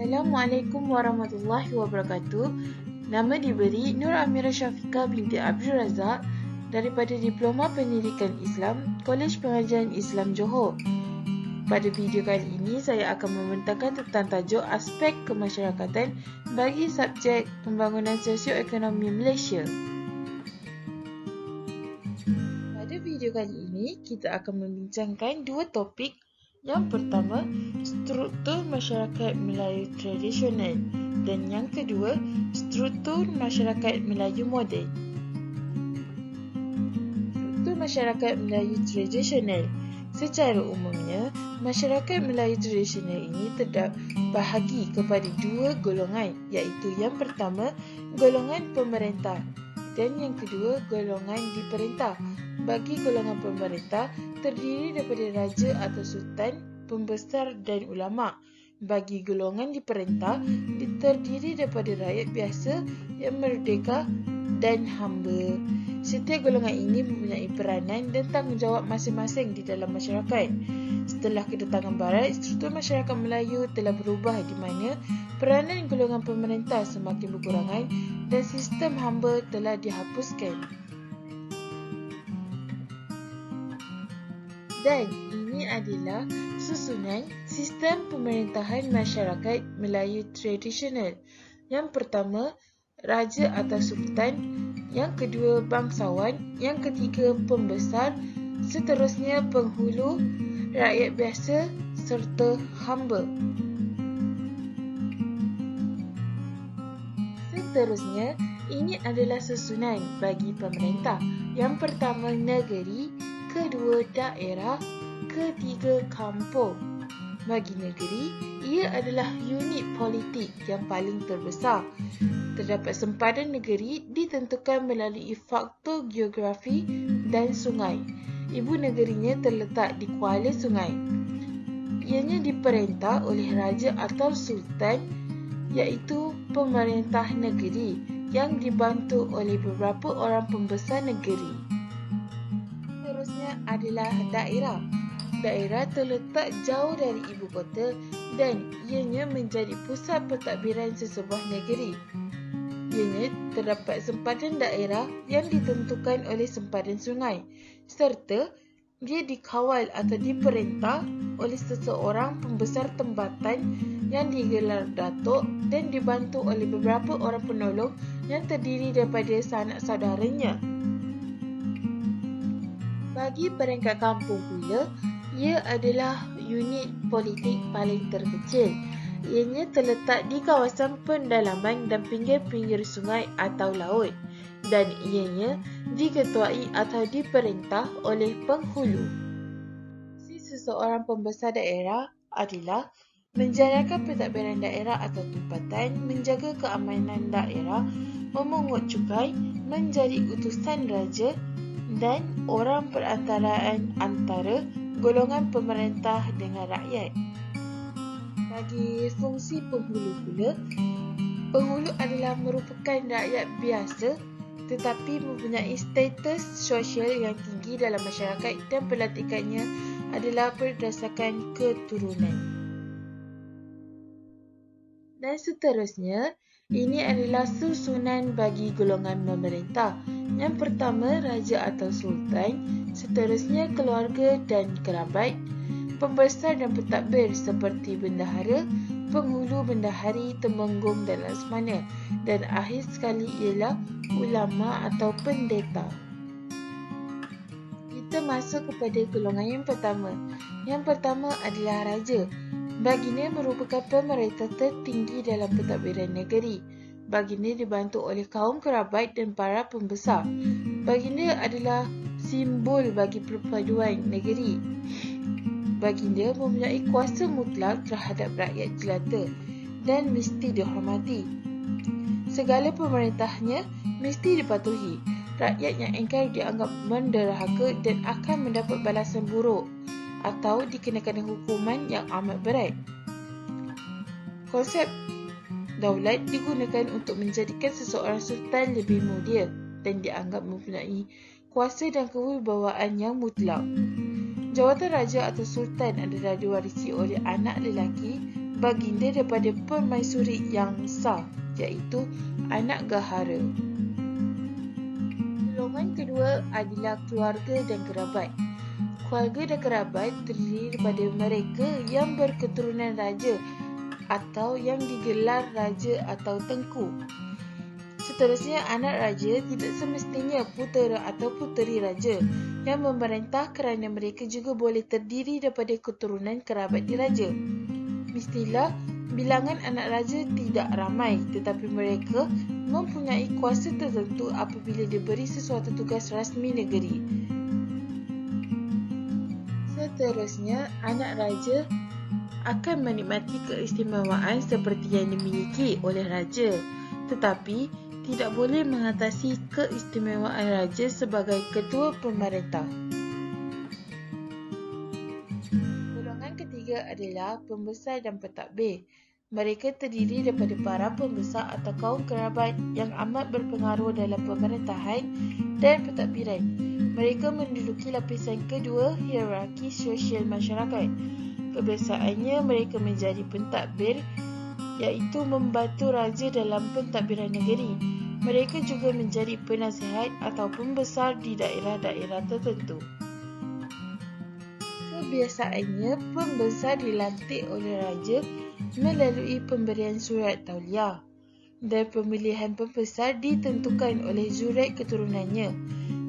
Assalamualaikum warahmatullahi wabarakatuh. Nama diberi Nur Amira Syafiqah binti Abdul Razak daripada Diploma Pendidikan Islam, Kolej Pengajian Islam Johor. Pada video kali ini, saya akan membentangkan tentang tajuk aspek kemasyarakatan bagi subjek pembangunan sosioekonomi Malaysia. Pada video kali ini, kita akan membincangkan dua topik. Yang pertama, struktur masyarakat Melayu tradisional, dan yang kedua, struktur masyarakat Melayu moden. Struktur masyarakat Melayu tradisional. Secara umumnya, masyarakat Melayu tradisional ini terbahagi kepada dua golongan, iaitu yang pertama, golongan pemerintah, dan yang kedua, golongan diperintah. Bagi golongan pemerintah, terdiri daripada raja atau sultan, pembesar dan ulama. Bagi golongan diperintah, terdiri daripada rakyat biasa yang merdeka dan hamba. Setiap golongan ini mempunyai peranan dan tanggungjawab masing-masing di dalam masyarakat. Setelah kedatangan Barat, struktur masyarakat Melayu telah berubah di mana peranan golongan pemerintah semakin berkurangan dan sistem hamba telah dihapuskan. Dan ini adalah susunan sistem pemerintahan masyarakat Melayu tradisional. Yang pertama, raja atau sultan. Yang kedua, bangsawan. Yang ketiga, pembesar. Seterusnya, penghulu, rakyat biasa serta hamba. Seterusnya, ini adalah susunan bagi pemerintah. Yang pertama, negeri. Kedua, daerah. Ketiga, kampung. Bagi negeri, ia adalah unit politik yang paling terbesar. Terdapat sempadan negeri ditentukan melalui faktor geografi dan sungai. Ibu negerinya terletak di kuala sungai. Ianya diperintah oleh raja atau sultan, iaitu pemerintah negeri yang dibantu oleh beberapa orang pembesar negeri. Seterusnya adalah daerah. Daerah terletak jauh dari ibu kota dan ianya menjadi pusat pentadbiran sesebuah negeri. Ianya terdapat sempadan daerah yang ditentukan oleh sempadan sungai, serta dia dikawal atau diperintah oleh seseorang pembesar tempatan yang digelar datuk dan dibantu oleh beberapa orang penolong yang terdiri daripada sanak saudaranya. Bagi peringkat kampung pula, ia adalah unit politik paling terkecil. Ianya terletak di kawasan pendalaman dan pinggir-pinggir sungai atau laut, dan ianya diketuai atau diperintah oleh penghulu. Seseorang pembesar daerah adalah menjalankan pentadbiran daerah atau tempatan, menjaga keamanan daerah, memungut cukai, menjadi utusan raja dan orang perantaraan antara golongan pemerintah dengan rakyat. Bagi fungsi penghulu pula, penghulu adalah merupakan rakyat biasa tetapi mempunyai status sosial yang tinggi dalam masyarakat dan pelantikannya adalah berdasarkan keturunan. Dan seterusnya, ini adalah susunan bagi golongan pemerintah. Yang pertama, raja atau sultan. Seterusnya, keluarga dan kerabat. Pembesar dan pentadbir seperti bendahara, penghulu, bendahari, temenggung dan laksamana. Dan akhir sekali ialah ulama atau pendeta. Kita masuk kepada golongan yang pertama. Yang pertama adalah raja. Baginda merupakan pemerintah tertinggi dalam pentadbiran negeri. Baginda dibantu oleh kaum kerabat dan para pembesar. Baginda adalah simbol bagi perpaduan negeri. Baginda mempunyai kuasa mutlak terhadap rakyat jelata dan mesti dihormati. Segala pemerintahnya mesti dipatuhi. Rakyat yang engkar dianggap menderhaka dan akan mendapat balasan buruk atau dikenakan hukuman yang amat berat. Konsep daulat digunakan untuk menjadikan seseorang sultan lebih mulia dan dianggap mempunyai kuasa dan kewibawaan yang mutlak. Jawatan raja atau sultan adalah diwarisi oleh anak lelaki baginda daripada permaisuri yang sah, iaitu anak gahara. Golongan kedua adalah keluarga dan kerabat. Keluarga dan kerabat terdiri daripada mereka yang berketurunan raja atau yang digelar raja atau tengku. Seterusnya, anak raja tidak semestinya putera atau puteri raja yang memerintah, kerana mereka juga boleh terdiri daripada keturunan kerabat diraja. Mestilah bilangan anak raja tidak ramai, tetapi mereka mempunyai kuasa tertentu apabila diberi sesuatu tugas rasmi negeri. Seterusnya, anak raja akan menikmati keistimewaan seperti yang dimiliki oleh raja, tetapi tidak boleh mengatasi keistimewaan raja sebagai ketua pemerintah. Golongan ketiga adalah pembesar dan pentadbir. Mereka terdiri daripada para pembesar atau kaum kerabat yang amat berpengaruh dalam pemerintahan dan pentadbiran. Mereka menduduki lapisan kedua hierarki sosial masyarakat. Kebiasaannya mereka menjadi pentadbir, iaitu membantu raja dalam pentadbiran negeri. Mereka juga menjadi penasihat atau pembesar di daerah-daerah tertentu. Kebiasaannya, pembesar dilantik oleh raja melalui pemberian surat tauliah, dan pemilihan pembesar ditentukan oleh jurat keturunannya.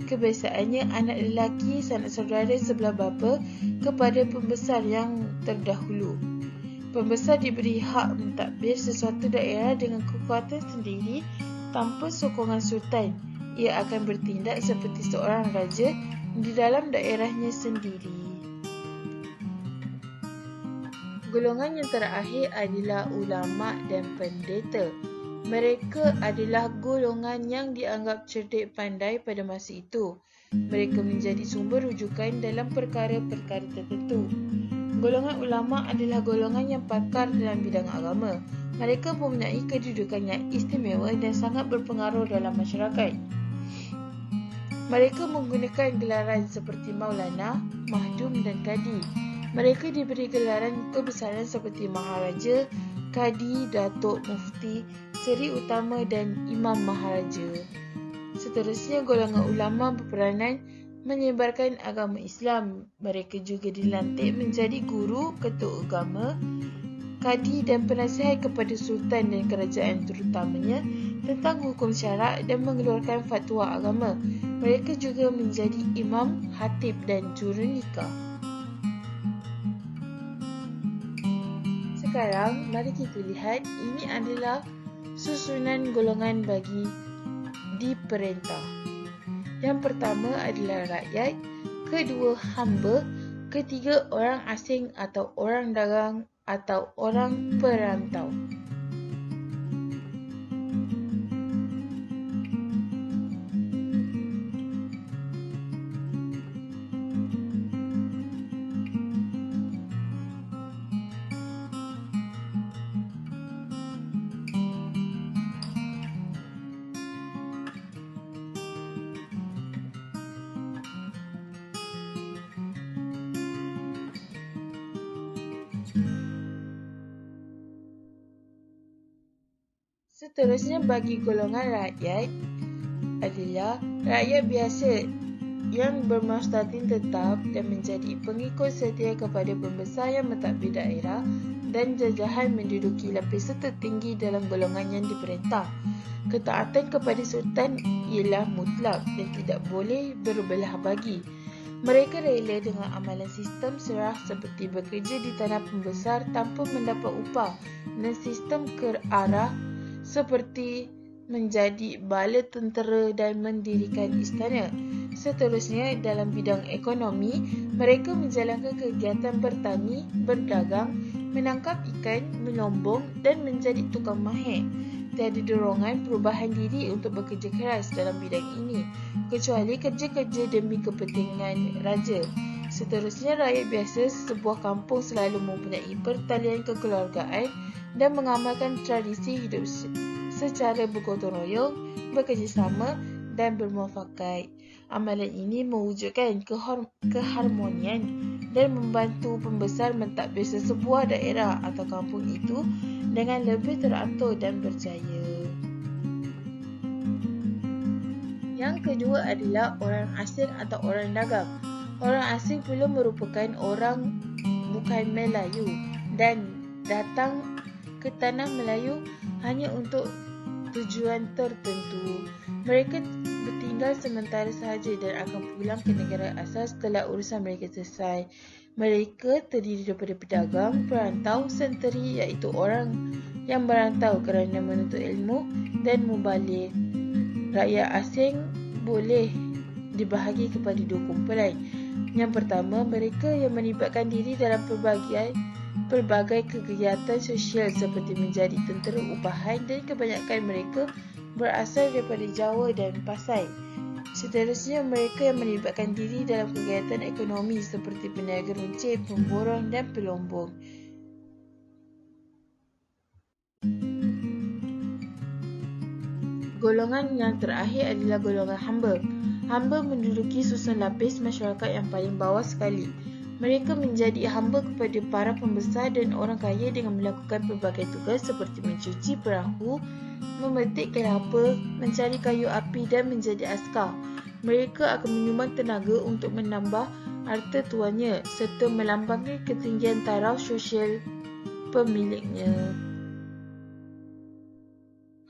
Kebiasaannya, anak lelaki sanak saudara sebelah bapa kepada pembesar yang terdahulu. Pembesar diberi hak mentadbir sesuatu daerah dengan kekuatan sendiri tanpa sokongan sultan. Ia akan bertindak seperti seorang raja di dalam daerahnya sendiri. Golongan yang terakhir adalah ulama dan pendeta. Mereka adalah golongan yang dianggap cerdik pandai pada masa itu. Mereka menjadi sumber rujukan dalam perkara-perkara tertentu. Golongan ulama adalah golongan yang pakar dalam bidang agama. Mereka mempunyai kedudukan yang istimewa dan sangat berpengaruh dalam masyarakat. Mereka menggunakan gelaran seperti Maulana, Mahdum dan Kadi. Mereka diberi gelaran kebesaran seperti Maharaja, Kadi, Datuk, Mufti, Seri Utama dan Imam Maharaja. Seterusnya, golongan ulama berperanan menyebarkan agama Islam. Mereka juga dilantik menjadi guru, ketua agama, kadi dan penasihat kepada sultan dan kerajaan, terutamanya tentang hukum syarak dan mengeluarkan fatwa agama. Mereka juga menjadi imam, khatib dan jurunikah. Sekarang, mari kita lihat ini adalah susunan golongan bagi diperintah. Yang pertama adalah rakyat, kedua hamba, ketiga orang asing atau orang dagang atau orang perantau. Seterusnya, bagi golongan rakyat adalah rakyat biasa yang bermustatin tetap dan menjadi pengikut setia kepada pembesar yang mentadbir daerah dan jajahan menduduki lapisan tertinggi dalam golongan yang diperintah. Ketaatan kepada sultan ialah mutlak dan tidak boleh berbelah bagi. Mereka rela dengan amalan sistem serah seperti bekerja di tanah pembesar tanpa mendapat upah dan sistem kerarah seperti menjadi bala tentera dan mendirikan istana. Seterusnya, dalam bidang ekonomi, mereka menjalankan kegiatan bertani, berdagang, menangkap ikan, melombong dan menjadi tukang mahir. Tiada dorongan perubahan diri untuk bekerja keras dalam bidang ini, kecuali kerja-kerja demi kepentingan raja. Seterusnya, rakyat biasa sebuah kampung selalu mempunyai pertalian kekeluargaan dan mengamalkan tradisi hidup secara bergotong royong, bekerjasama dan bermuafakat. Amalan ini mewujudkan keharmonian dan membantu pembesar mentadbir sesebuah daerah atau kampung itu dengan lebih teratur dan berjaya. Yang kedua adalah orang asing atau orang dagang. Orang asing pula merupakan orang bukan Melayu dan datang ke tanah Melayu hanya untuk tujuan tertentu. Mereka bertinggal sementara sahaja dan akan pulang ke negara asal setelah urusan mereka selesai. Mereka terdiri daripada pedagang, perantau, senteri iaitu orang yang merantau kerana menuntut ilmu dan mubaligh. Rakyat asing boleh dibahagi kepada dua kumpulan. Yang pertama, mereka yang melibatkan diri dalam pelbagai kegiatan sosial seperti menjadi tentera upahan dan kebanyakan mereka berasal daripada Jawa dan Pasai. Seterusnya, mereka yang melibatkan diri dalam kegiatan ekonomi seperti peniaga runcit, pemborong dan pelombong. Golongan yang terakhir adalah golongan hamba. Hamba menduduki susun lapis masyarakat yang paling bawah sekali. Mereka menjadi hamba kepada para pembesar dan orang kaya dengan melakukan pelbagai tugas seperti mencuci perahu, memetik kelapa, mencari kayu api dan menjadi askar. Mereka akan menyumbang tenaga untuk menambah harta tuannya serta melambangkan ketinggian taraf sosial pemiliknya.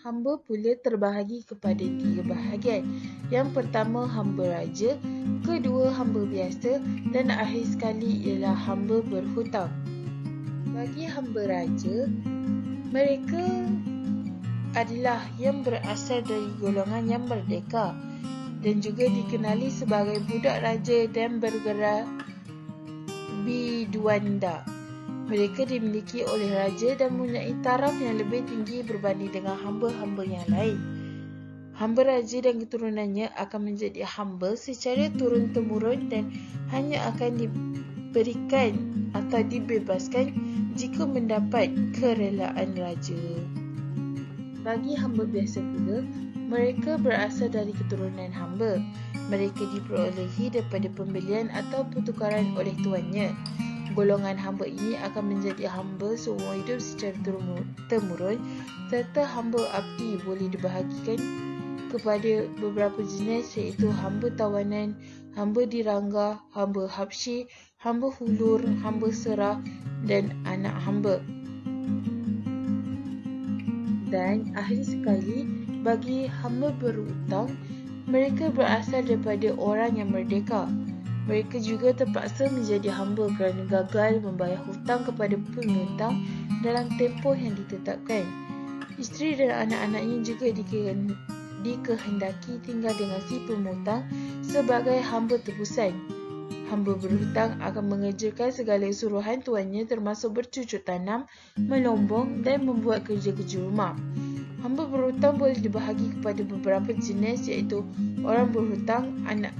Hamba pula terbahagi kepada 3 bahagian. Yang pertama, hamba raja, kedua, hamba biasa dan akhir sekali ialah hamba berhutang. Bagi hamba raja, mereka adalah yang berasal dari golongan yang merdeka dan juga dikenali sebagai budak raja dan bergerak biduanda. Mereka dimiliki oleh raja dan mempunyai taraf yang lebih tinggi berbanding dengan hamba-hamba yang lain. Hamba raja dan keturunannya akan menjadi hamba secara turun-temurun dan hanya akan diberikan atau dibebaskan jika mendapat kerelaan raja. Bagi hamba biasa pula, mereka berasal dari keturunan hamba. Mereka diperolehi daripada pembelian atau pertukaran oleh tuannya. Golongan hamba ini akan menjadi hamba seumur hidup secara temurun serta hamba abdi boleh dibahagikan kepada beberapa jenis iaitu hamba tawanan, hamba dirangga, hamba habsyi, hamba hulur, hamba serah dan anak hamba. Dan akhir sekali, bagi hamba berhutang, mereka berasal daripada orang yang merdeka. Mereka juga terpaksa menjadi hamba kerana gagal membayar hutang kepada pengutang dalam tempoh yang ditetapkan. Isteri dan anak-anaknya juga dikehendaki tinggal dengan si pemutang sebagai hamba tebusan. Hamba berhutang akan mengerjakan segala suruhan tuannya termasuk bercucuk tanam, melombong dan membuat kerja-kerja rumah. Hamba berhutang boleh dibahagi kepada beberapa jenis iaitu orang berhutang, anak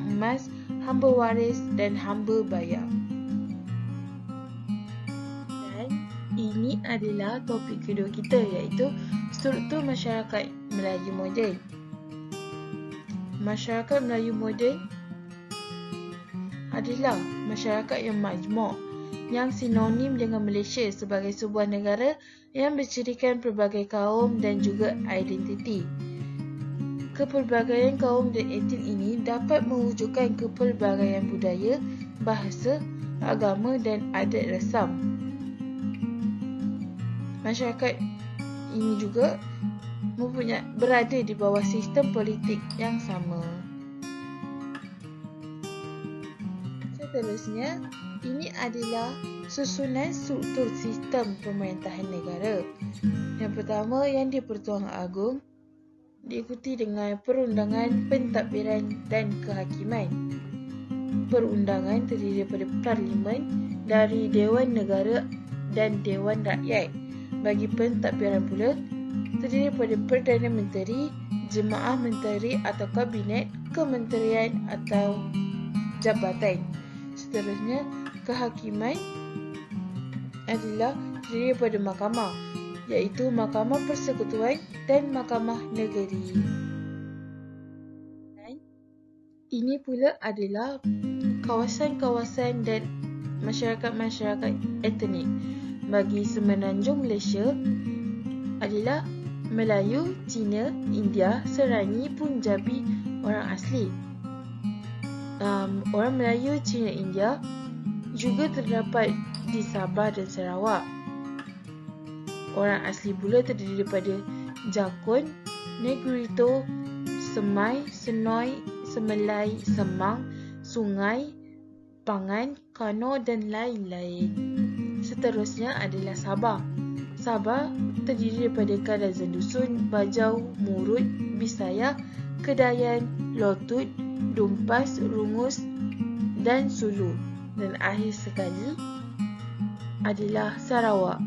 emas, hamba waris dan hamba bayar. Dan ini adalah topik kedua kita iaitu struktur masyarakat Melayu moden. Masyarakat Melayu moden adalah masyarakat yang majmuk, yang sinonim dengan Malaysia sebagai sebuah negara yang bercirikan pelbagai kaum dan juga identiti. Kepelbagaian kaum dan etnik ini dapat mewujudkan kepelbagaian budaya, bahasa, agama dan adat resam. Masyarakat ini juga berada di bawah sistem politik yang sama. Seterusnya, ini adalah susunan struktur sistem pemerintahan negara. Yang pertama, yang di-Pertuangan Agong diikuti dengan perundangan, pentadbiran dan kehakiman. Perundangan terdiri daripada Parlimen, dari Dewan Negara dan Dewan Rakyat. Bagi pentadbiran pula, terdiri daripada Perdana Menteri, Jemaah Menteri atau Kabinet, Kementerian atau Jabatan. Seterusnya, kehakiman adalah terdiri daripada mahkamah, iaitu Mahkamah Persekutuan dan Mahkamah Negeri. Dan Ini pula adalah kawasan-kawasan dan masyarakat-masyarakat etnik. Bagi Semenanjung Malaysia adalah Melayu, Cina, India, Serani, Punjabi, orang asli. Orang Melayu, Cina, India juga terdapat di Sabah dan Sarawak. Orang asli pula terdiri daripada Jakun, Negrito, Semai, Senoi, Semelai, Semang, Sungai, Pangan, Kano dan lain-lain. Seterusnya adalah Sabah. Sabah terdiri daripada Kadazan Dusun, Bajau, Murut, Bisaya, Kedayan, Lotut, Dumpas, Rungus dan Sulu. Dan akhir sekali adalah Sarawak.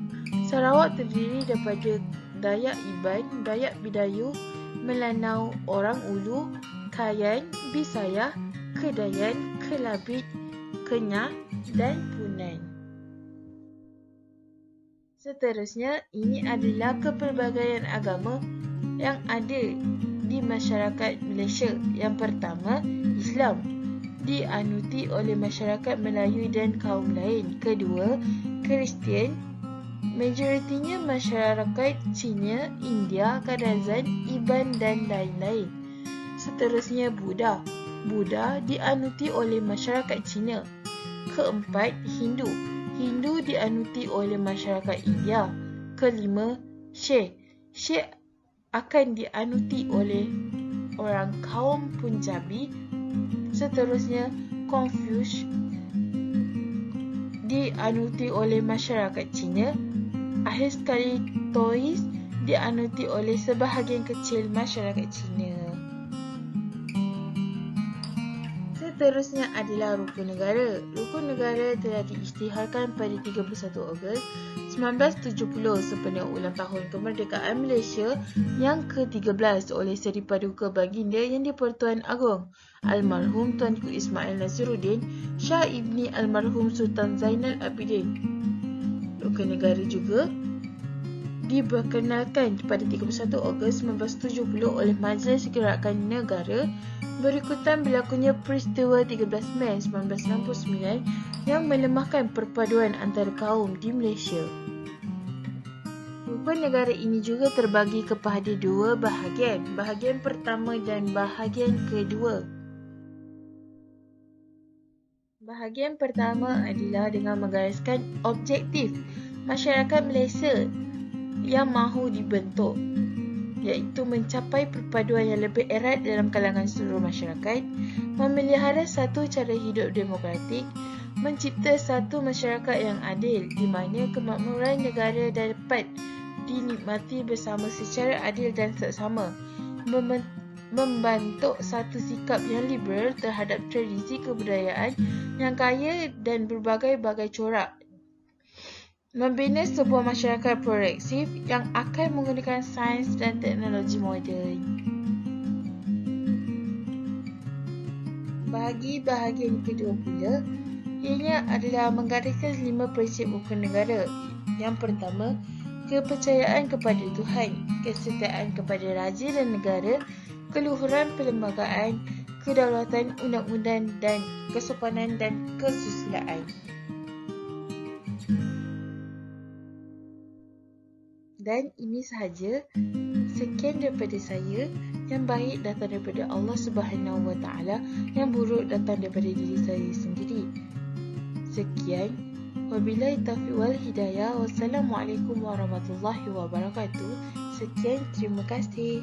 Sarawak terdiri daripada Dayak Iban, Dayak Bidayu, Melanau, Orang Ulu, Kayan, Bisaya, Kedayan, Kelabit, Kenyah dan Punan. Seterusnya, ini adalah kepelbagaian agama yang ada di masyarakat Malaysia. Yang pertama, Islam dianuti oleh masyarakat Melayu dan kaum lain. Kedua, Kristian, majoritinya masyarakat Cina, India, Kadazan, Iban dan lain-lain. Seterusnya, Buddha. Buddha dianuti oleh masyarakat Cina. Keempat, Hindu. Hindu dianuti oleh masyarakat India. Kelima, Sikh. Sikh akan dianuti oleh orang kaum Punjabi. Seterusnya, Confucius dianuti oleh masyarakat Cina. Akhir sekali, Taoist dianuti oleh sebahagian kecil masyarakat Cina. Seterusnya adalah rukun negara. Rukun negara telah diisytiharkan pada 31 Ogos 1970 sempena ulang tahun kemerdekaan Malaysia yang ke-13 oleh Seri Paduka Baginda Yang di-Pertuan Agong Almarhum Tuanku Ismail Naziruddin Shah Ibni Almarhum Sultan Zainal Abidin. Rukun negara juga diperkenalkan pada 31 Ogos 1970 oleh Majlis Gerakan Negara berikutan berlakunya peristiwa 13 Mei 1969 yang melemahkan perpaduan antara kaum di Malaysia. Rukun negara ini juga terbagi kepada dua bahagian, bahagian pertama dan bahagian kedua. Bahagian pertama adalah dengan menggariskan objektif masyarakat Malaysia yang mahu dibentuk, iaitu mencapai perpaduan yang lebih erat dalam kalangan seluruh masyarakat, memelihara satu cara hidup demokratik, mencipta satu masyarakat yang adil di mana kemakmuran negara dapat dinikmati bersama secara adil dan seksama, membentuk satu sikap yang liberal terhadap tradisi kebudayaan yang kaya dan berbagai-bagai corak, membina sebuah masyarakat progresif yang akan menggunakan sains dan teknologi moden. Bagi bahagian kedua pula, ianya adalah menggariskan 5 prinsip rukun negara. Yang pertama, kepercayaan kepada Tuhan, kesetiaan kepada raja dan negara, keluhuran perlembagaan, kedaulatan undang-undang dan kesopanan dan kesusilaan. Dan ini sahaja. Sekian daripada saya. Yang baik datang daripada Allah Subhanahu Wa Taala, yang buruk datang daripada diri saya sendiri. Sekian. Wabillahi taufiq wal hidayah. Wassalamualaikum warahmatullahi wabarakatuh. Sekian, terima kasih.